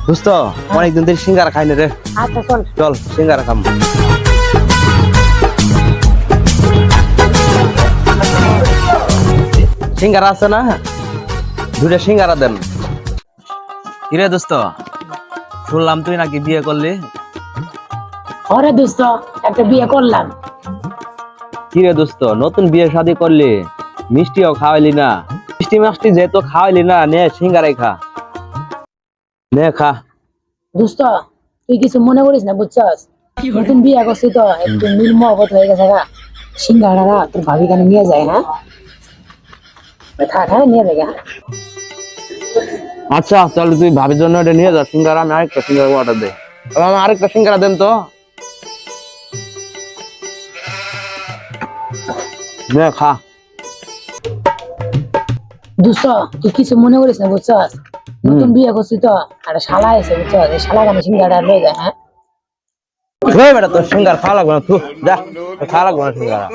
দোস্ত অনেকদিন ধরে সিঙ্গারা খাই না রে। আচ্ছা চল। চল সিঙ্গারা খাম। সিঙ্গারা আছে না? দুইটা সিঙ্গারা দেন। কিরে দোস্ত, শুনলাম তুই নাকি বিয়ে করলি? ওরে দোস্ত, একটা বিয়ে করলাম। কিরে দোস্ত, নতুন বিয়ে শাদী করলি, মিষ্টিও খাওয়াইলি না? মিষ্টি মাষ্টি যেহেতু খাওয়াইলি না, নে সিঙ্গারাই খা, নে খা। দোস্ত তুই কিছু মনে করিস না, বুঝছস? নতুন বিয়ে করছি তো একটু মিল মহব্বত হয়ে গেছে গা। সিঙ্গাড়া তোর ভাবি কানে নিয়ে যায়, হ্যাঁ থাক, হ্যাঁ নিয়ে যায়। আচ্ছা তাহলে তুই ভাবির জন্য এটা নিয়ে যা সিঙ্গারা, আমি আরেকটা সিঙ্গারা অর্ডার দে। আমার আরেকটা সিঙ্গারা দেন তো, নে খা। দোস্ত তুই কিছু মনে করিস না, বুঝছস? নতুন বিয়ে করছি তো একটা শালা এসে, বুঝছস? এই শালা কানে সিঙ্গাড়া লয়ে যায়, হ্যাঁ। ওই বেটা তোর সিঙ্গারা খাওয়া লাগবে না, তুই যা, খাওয়া লাগবে না সিঙ্গারা।